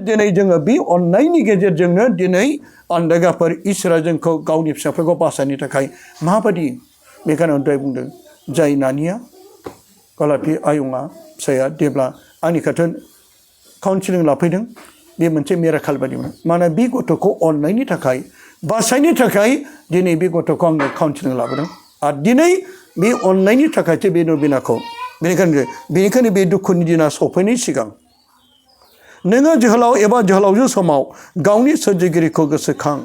दिनै जोङो बे अननायनि गेजेरजोंनो दिनै आन्दागाफोर इसोरा जोंखौ गावनि फिसाफोरखौ बासायनो थाखाय माबायदि बेखायनो दहाय बुंदों जाय नानिया गलाफि आयंआ फिसाया जेब्ला आंनि खाथियाव काउन्सिलिं लाफैदों बे मोनसे मिराकेल बायदिमोन माने बे गथ'खौ अननायनि थाखाय बासायनो थाखाय दिनै बे गथ'खौ आंनो काउन्सिलिं लाबोदों आरो दिनै बे अननायनि थाखायसो बे नबिनाखौ बेनिखायनो बे दुखुनि दिना सफैनायनि सिगां नोङो जोहोलाव एबा जोहोलावजो समाव गावनि सोरजिगिरिखौ गोसोखां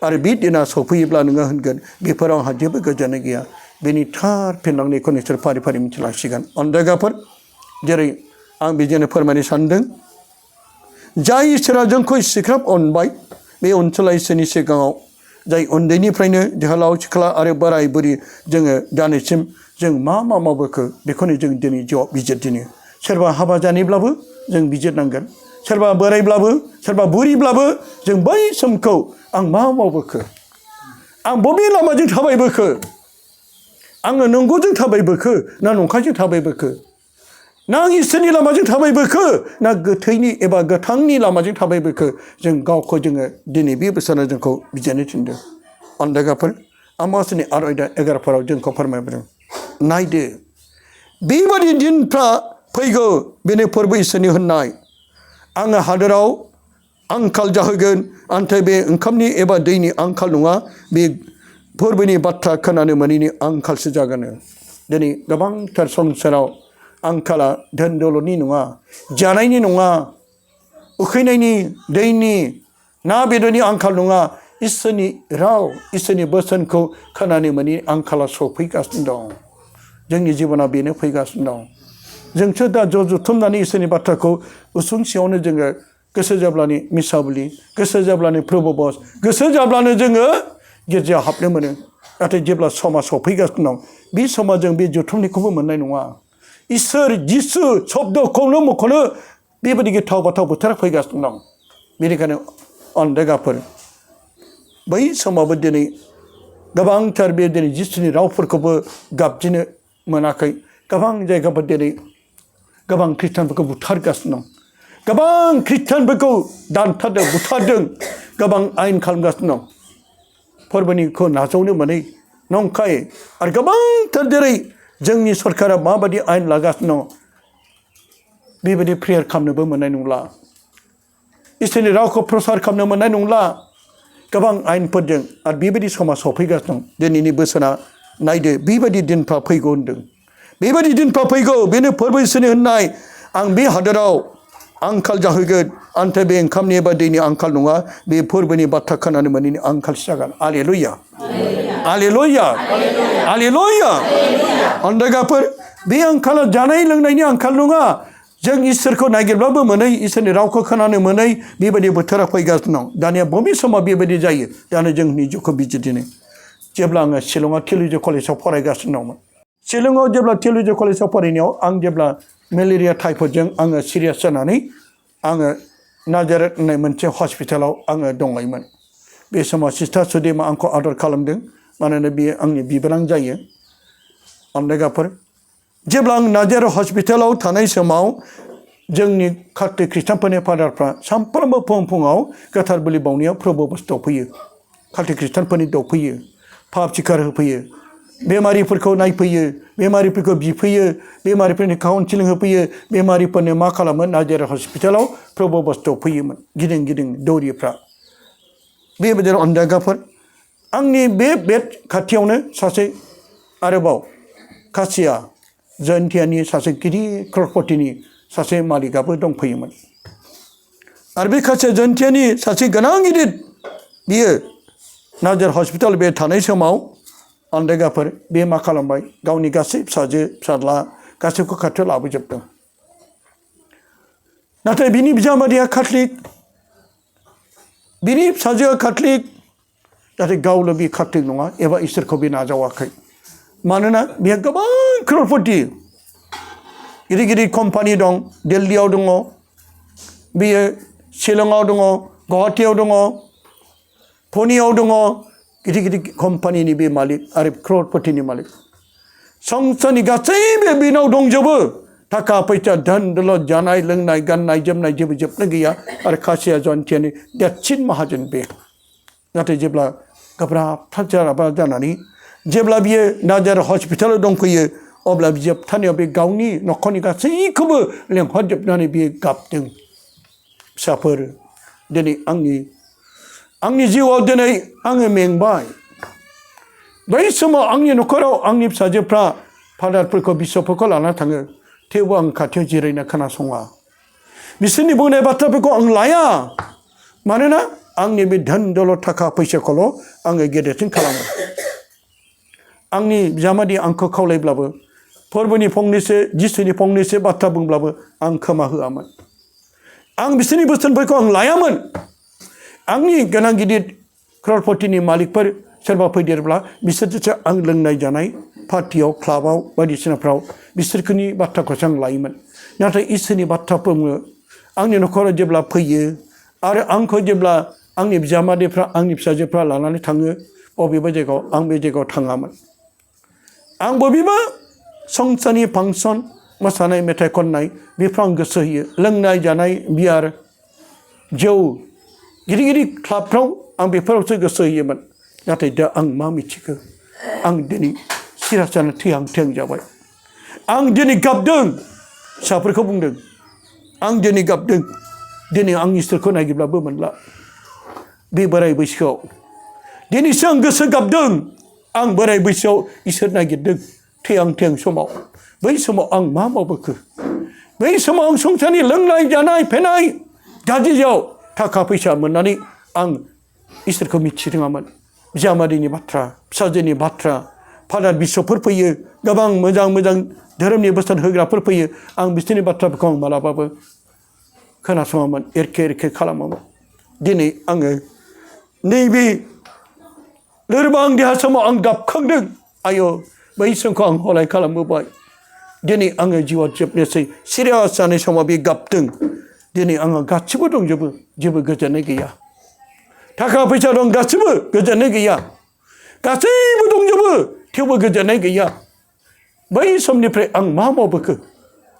आरो बे दिना सफैयोब्ला नोङो होनगोन बेफोराव आंहा जेबो गोजोननाय गैया बेनि थार फिनलांनायखौ नोंसोर फारि फारि मिथिलांसिगोन अनदायगाफोर जेरै आं बिदिनो फोरमायनो सानदों जाय इसोरा जोंखौ इसिग्राब अनबाय बे अनसुला इसोरनि सिगाङाव जाय उन्दैनिफ्रायनो जोहोलाव सिख्ला आरो बोराय बुरि जोङो दानिसिम जों मा मावबोखो बेखौनो जों दिनै जवाब बिजिरदिनो सोरबा हाबा जानायब्लाबो जों बिजिरनांगोन सोरबा बोरायब्लाबो सोरबा बुरिब्लाबो जों बै समखौ आं मा मावबोखो आं बबे लामाजों थाबायबोखो आङो नंगौजों थाबायबोखो ना नंखायजों थाबायबोखो ना आं इसोरनि लामाजों थाबायबोखो ना गोथैनि एबा गोथांनि लामाजों थाबायबोखो जों गावखौ जोङो दिनै बे बोसोराव जोंखौ बिजिरनो थिनदों अनदायगाफोर आमासनि 8:11 जोंखौ फोरमायबोदों नायदो बेबादि दिनफ्रा फैगौ बेनो फोरबो इसोरनि होननाय आङो हादोराव आंखाल जाहोगोन नाथाय बे ओंखामनि एबा दैनि आंखाल नङा बे फोरबोनि बाथ्रा खोनानो मोनैनि आंखालसो जागोन दिनै गोबांथार संसाराव आंखाला धोन दौलतनि नङा जानायनि नङा उखैनायनि दैनि ना बेदरनि आंखाल नङा इसोरनि राव इसोरनि बोसोनखौ खोनानो मोनैनि आंखाला सफैगासिनो दं जोंनि जिबनाव बेनो फैगासिनो दं जोंसो दा जथुमनानै इसोरनि बाथ्राखौ उसुं सिङावनो जोङो गोसो जाब्लानो मिसाबुलि गोसो जाब्लानो प्रभुबस गोसो जाब्लानो जोङो गिर्जायाव हाबनो मोनो नाथाय जेब्ला समा सफैगासिनो दं बे समा जों बे जथुमनायखौबो मोननाय नङा इसोर जिसु शब्दखौनो मख'नो बेबायदि गिथाव बाथाव बोथोरा फैगासिनो दं बेनिखायनो अनदायगाफोर बै समावबो दिनै गोबांथार बे दिनै जिसुनि रावफोरखौबो गाबज्रिनो मोनाखै गोबां जायगाफोर दिनै गोबां खृष्टानफोरखौ बुथारगासिनो दं गोबां खृष्टानफोरखौ दानथारदों बुथारदों गोबां आयेन खालामगासिनो दं फोरबोनिखौ नाजावनो मोनै नंखाय आरो गोबांथार जेरै जोंनि सरकारा माबायदि आयेन लागासिनो दं बेबायदि प्रेयार खालामनोबो मोननाय नंला इसोरनि रावखौ प्रसार खालामनो मोननाय नंला गोबां आयेनफोरजों आरो बेबायदि समाज सफैगासिनो दं दिनैनि बोसोना नायदो बेबायदि दिनफ्रा फैगौ होनदों बेबायदि दिनफ्रा फैगौ बेनो फोरबो इसोरनि होननाय आं बे हादोराव आंखाल जाहोगोन नाथाय बे ओंखामनि एबा दैनि आंखाल नङा बे फोरबोनि बाथ्रा खोनानो मोनैनि आंखालसो जागोन आलेलुया आलेलुया आलेलुया अनदायगाफोर बे आंखाला जानाय लोंनायनि आंखाल नङा जों इसोरखौ नागिरब्लाबो मोनै इसोरनि रावखौ खोनानो मोनै बेबायदि बोथोरा फैगासिनो दं दानिया बबे समाव बेबायदि जायो दानो जोंनि जिउखौ बिजिरदिनो जेब्ला आङो शिलंआव थिय'ल'जि कलेजाव फरायगासिनो दंमोन शिलंआव जेब्ला थिय'ल'जि कलेजाव फरायनायाव आं जेब्ला मेलेरिया टाइफয়েडजों आङो सिरियास जानानै आङो नाजारेथ होननाय मोनसे हस्पिटालाव आङो दंलायोमोन बे समाव सिस्टार सुदेमा आंखौ आदर खालामदों मानोना बेयो आंनि बिबोनां जायो अनदायगाफोर जेब्ला आं नाजारेथ हस्पिटालाव थानाय समाव जोंनि कार्टिक खृष्टानफोरनि फादारफ्रा सानफ्रोमबो फुङाव गोथार बोलि बावनायाव प्रभुबस दौफैयो कार्टिक खृष्टानफोरनि दौफैयो पाप सिकार होफैयो बेमारिफोरखौ नायफैयो बेमारिफोरखौ बिफैयो बेमारिफोरनि काउन्सिलिं होफैयो बेमारिफोरनो मा खालामो नाजारेथ हस्पिटालाव प्रभुबस दौफैयोमोन गिदिं गिदिं दौरिफ्रा बेबायदिनो अनदायगाफोर आंनि बे बेड खाथियावनो सासे आरोबाव कासिया जयन्तियानि सासे गिदिर क्ररपतिनि सासे मालिकआबो दंफैयोमोन आरो बे कासिया जयन्तियानि सासे गोनां गिदिर बियो नाजारेथ हस्पिटाल बे थानाय समाव अनदायगाफोर बे मा खालामबाय गावनि गासै फिसाजो फिसाज्ला गासैखौ खाथियाव लाबोजोबदों नाथाय बिनि बिजामादैया काथलिक बिनि फिसाजोआ काथलिक नाथाय गावल' बे काथलिक नङा एबा इसोरखौ बे नाजावाखै मानोना बेहा गोबां क्ररपति गिदिर गिदिर कम्पानि दं दिल्लीयाव दङ बेयो शिलंआव दङ गुवाहाटीयाव दङ पुनेयाव दङ गिदिर गिदिर कम्पानिनि बे मालिक आरो क्ररपतिनि मालिक संसारनि गासैबो बेनाव दंजोबो थाखा फैसा धोन दौलत जानाय लोंनाय गाननाय जोमनाय जेबो जोबनो गैया आरो खासेया जन्थियानि देरसिन माहाजोन बे नाथाय जेब्ला गोब्राब जानानै जेब्ला बियो नाजार हस्पिटालाव दंफैयो अब्ला जोबथानायाव बे गावनि न'खरनि गासैखौबो लेंहरजोबनानै बियो गाबदों फिसाफोर दिनै आंनि जिउआव दिनै आङो मेंबाय बै समाव आंनि न'खराव आंनि फिसाजोफ्रा फादारफोरखौ बिसपफोरखौ लाना थाङो थेवबो आं खाथियाव जिरायना खोनासङा बिसोरनि बुंनाय बाथ्राफोरखौ आं लाया मानोना आंनि बे धोन दौलत थाखा फैसाखौल' आङो गेदेरसिन खालामो आंनि बिजामादै आंखौ खावलायब्लाबो फोरबोनि फंनैसो जिसुनि फंनैसो बाथ्रा बुंब्लाबो आं खोमा होआमोन आं बिसोरनि बोसोनफोरखौ आं लायामोन आंनि गोनां गिदिर क्ररपतिनि मालिकफोर सोरबा फैदेरब्ला बिसोरजोंसो आं लोंनाय जानाय पार्टियाव क्लाबाव बायदिसिनाफ्राव बिसोरनि बाथ्राखौसो आं लायोमोन नाथाय इसोरनि बाथ्रा बुङो आंनि न'खराव जेब्ला फैयो आरो आंखौ जेब्ला आंनि बिजामादैफ्रा आंनि फिसाजोफ्रा लानानै थाङो बबेबा जायगायाव आं बे जायगायाव थाङामोन आं बबेबा संसारनि फांसन मोसानाय मेथाइ खननाय बेफ्राव आं गोसो होयो लोंनाय जानाय बियार जौ गिदिर गिदिर क्लाबफ्राव आं बेफोरावसो गोसो होयोमोन नाथाय दा आं मा मिथिगौ आं दिनै सिरास जानो थैहां थैहां जाबाय आं दिनै गाबदों फिसाफोरखौ बुंदों आं दिनै गाबदों दिनै आं इसोरखौ नागिरब्लाबो मोनला बे बोराय बैसोआव दिनैसो आं गोसो गाबदों आं बोराय बैसोआव इसोर नागिरदों थैहां थैहां समाव बै समाव आं मा मावबोखो बै समाव आं संसारनि लोंनाय जानाय फेनाय गाज्रियाव थाखा फैसा मोननानै आं इसोरखौ मिथिरोङामोन बिजामादैनि बाथ्रा फिसाजोनि बाथ्रा फादार बिसपफोर फैयो गोबां मोजां मोजां धोरोमनि बोसोन होग्राफोर फैयो आं बिसोरनि बाथ्राफोरखौ आं मालाबाबो खोनासङामोन एरखे एरखे खालामामोन दिनै आङो नैबे लोरबां देहा समाव आं गाबखांदों आयो बै समखौ आं हलाय खालामबोबाय दिनै आङो जिउआव जोबनोसै सिरियास जानाय समाव बे गाबदों दिनै आङो गासिबो दंजोबो जेबो गोजोननाय गैया थाखा फैसा दं गासिबो गोजोननाय गैया गासैबो दंजोबो थेवबो गोजोननाय गैया बै समनिफ्राय आं मा मावबोखो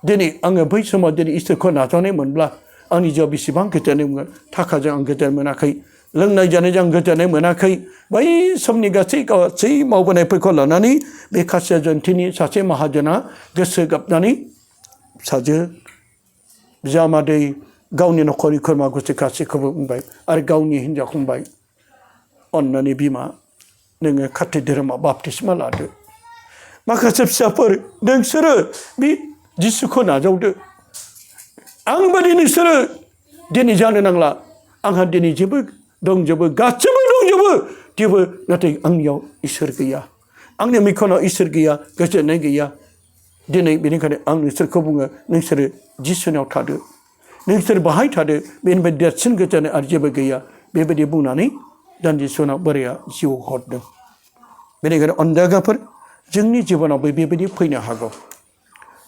दिनै आङो बै समाव दिनै इसोरखौ नाजावनाय मोनब्ला आंनि जिउआव बेसेबां गोजोननाय मोनगोन थाखाजों आं गोजोन मोनाखै लोंनाय जानायजों आं गोजोननाय मोनाखै बै समनि गासै मावबोनायफोरखौ लानानै बे खासिया जन्थिनि सासे माहाजोना गोसो गाबनानै फिसाजो बिजामादै गावनि न'खरनि खुरमा गुस्थि गासैखौबो बुंबाय आरो गावनि हिन्जावखौ बुंबाय अननानै बिमा नोङो खाथि धोरोमाव बाप्तिस्मा लादो माखासे फिसाफोर नोंसोरो बे जिसुखौ नाजावदो आंबादि नोंसोरो दिनै जानो नांला आंहा दिनै जेबो दंजोबो गासिबो दंजोबो थेवबो नाथाय आंनियाव इसोर गैया आंनि मिखनाव इसोर गैया गोजोननाय गैया दिनै बेनिखायनो आं नोंसोरखौ बुङो नोंसोरो जिसुनाव थादो नोंसोर बाहाय थादो बेनिफ्राय देरसिन गोजोननाय आरो जेबो गैया बेबायदि बुंनानै दान्दिसे उनाव बोराया जिउ हरदों बेनिखायनो अनजागाफोर जोंनि जिबनावबो बेबायदि फैनो हागौ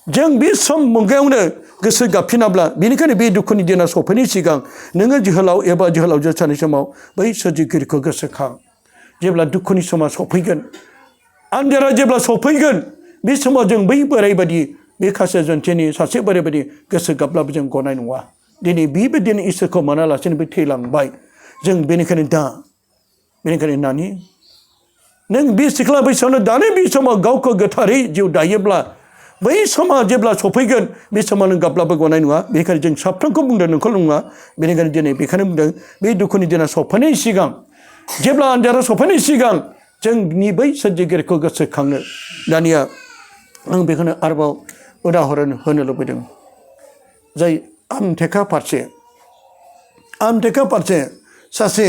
जों बे सम मुगायावनो गोसो गाबफिनाब्ला बेनिखायनो बे दुखुनि दिना सफैनायनि सिगां नोङो जोहोलाव एबा जोहोलावजो जानाय समाव बै सोरजिगिरिखौ गोसोखां जेब्ला दुखुनि समा सफैगोन आन्जारा जेब्ला सफैगोन बे समाव जों बै बोराय बायदि बे खासिया जन्थिनि सासे बोराय बायदि गोसो गाबब्लाबो जों गनाय नङा दिनै बेबायदिनो इसोरखौ मोनालासिनो बे थैलांबाय जों बेनिखायनो नानि नों बे सिख्ला बैसोआवनो दानो बे समाव गावखौ गोथारै जिउ दायोब्ला बै समा जेब्ला सफैगोन बे समाव नों गाबब्लाबो गनाय नङा बेनिखायनो जों साफ्रोमखौ बुंदों नोंखौ नङा बेनिखायनो दिनै बेखायनो बुंदों बे दुखुनि दिना सफैनायनि सिगां जेब्ला आन्जारा सफैनायनि सिगां जोंनि बै सोरजिगिरिखौ गोसोखांनो दानिया आं बेखौनो आरोबाव उदाहरन होनो लुबैदों जाय आमटेका फारसे सासे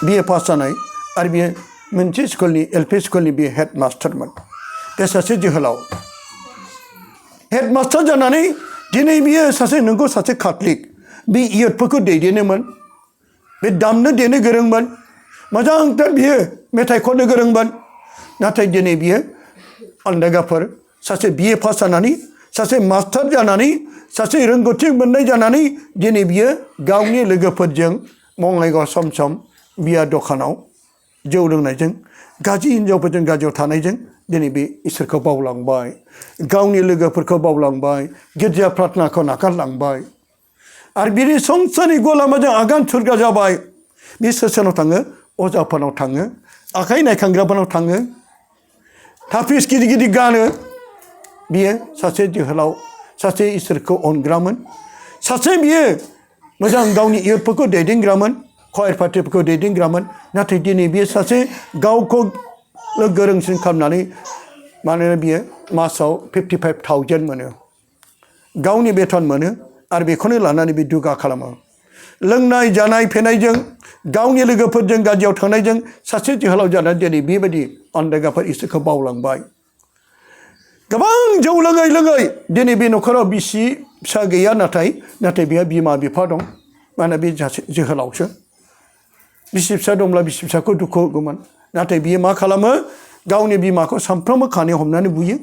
बिए पास जानाय आरो बियो मोनसे स्कुलनि एलपि स्कुलनि बियो हेड मास्टारमोन बे सासे जोहोलाव हेड मास्टार जानानै दिनै बियो सासे काथलिक बे इयथफोरखौ दैदेनोमोन बे दामनो देनो गोरोंमोन मोजांथार बियो मेथाइ खननो गोरोंमोन नाथाय दिनै बियो अनदागाफोर सासे बिए पास जानानै सासे मास्टार जानानै सासे रोंगौथि मोननाय जानानै दिनै बियो गावनि लोगोफोरजों बङाइगाव सम बिया दखानाव जौ लोंनायजों गाज्रि हिन्जावफोरजों गाज्रियाव थानायजों दिनै बे इसोरखौ बावलांबाय गावनि लोगोफोरखौ बावलांबाय गिर्जा प्रार्थनाखौ नागारलांबाय आरो बिनि संसारनि लामाजों आगान सुरग्रा जाबाय बे सोरनाव थाङो अजाफोरनाव थाङो आखाइ नायखांग्राफोरनाव थाङो थाफिस गिदिर गिदिर गानो बियो सासे जोहोलाव सासे इसोरखौ अनग्रामोन सासे बियो मोजां गावनि इयुथफोरखौ दैदेनग्रामोन खयर पार्टिफोरखौ दैदेनग्रामोन नाथाय दिनै बियो सासे गावखौ गोरोंसिन खालामनानै मानोना बियो मासाव 55,000 मोनो गावनि बेथन मोनो आरो बेखौनो लानानै बे दुगा खालामो लोंनाय जानाय फेनायजों गावनि लोगोफोरजों गाज्रियाव थांनायजों सासे जोहोलाव जानानै दिनै बेबायदि अनदेगाफोर इसोरखौ बावलांबाय गोबां जौ लोङै लोङै दिनै बे न'खराव बिसि फिसा गैया नाथाय बेहा बिमा बिफा दं माने बे जोहोलावसो बिसि फिसा दंब्ला बिसि फिसाखौ दुखु होगौमोन नाथाय बियो मा खालामो गावनि बिमाखौ सानफ्रोमबो खानायाव हमनानै बुयो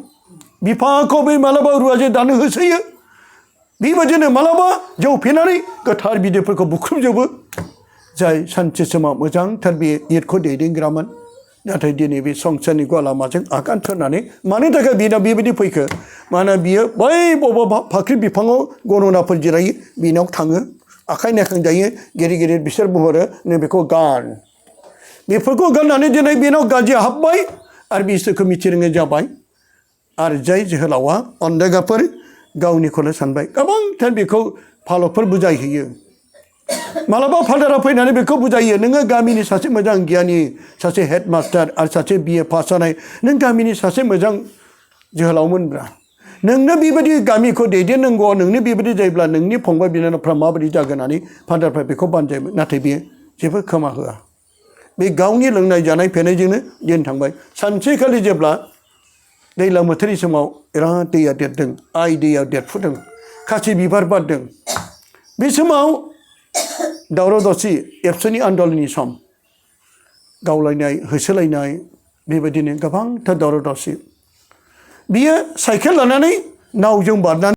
बिफाखौ बै मालाबा रुवाजों दानो होसोयो बेबायदिनो मालाबा जौ फेनानै गोथार बिदैफोरखौ बुख्रुबजोबो जाय सानसे समाव मोजांथार बे इयुथखौ दैदेनग्रामोन नाथाय दिनै बे संसारनि लामाजों आगान सुरनानै मानि थाखाय बिनाव बेबायदि फैखो मानोना बियो बै बबेबा फाख्रि बिफाङाव गन'नाफोर जिरायो बिनाव थाङो आखाइ नायखांजायो गिदिर गिदिर बिसोर बुंहरो नों बेखौ गान बेफोरखौ गाननानै दिनै बेनाव गाज्रि हाबबाय आरो बिसोरखौ मिथिरोङै जाबाय आरो जाय जोहोलावा अनदेगाफोर गावनिखौनो सानबाय गोबांथार बेखौ फालकफोर बुजायहैयो मालाबा फादारा फैनानै बेखौ बुजायो नोङो गामिनि सासे मोजां गियानि सासे हेडमास्टार आरो सासे BA पास जानाय नों गामिनि सासे मोजां जोहोलावमोनब्रा नोंनो बेबायदि गामिखौ दैदेननांगौ नोंनो बेबायदि जायोब्ला नोंनि फंबाय बिनानावफ्रा माबायदि जागोन होननानै फादारफ्रा बेखौ बानजायोमोन नाथाय बियो जेबो खोमा होआ बे गावनि लोंनाय जानाय फेनायजोंनो दिन थांबाय सानसेखालि जेब्ला दैज्लां बोथोरनि समाव बिराद दैया देरदों दैया देरफुदों खासि बिबार बारदों बे समाव दावराव दावसि एबसुनि आन्दलननि सम गावलायनाय होसोलायनाय बेबायदिनो गोबांथार दावराव दावसि बियो साइकेल लानानै नावजों बारनानै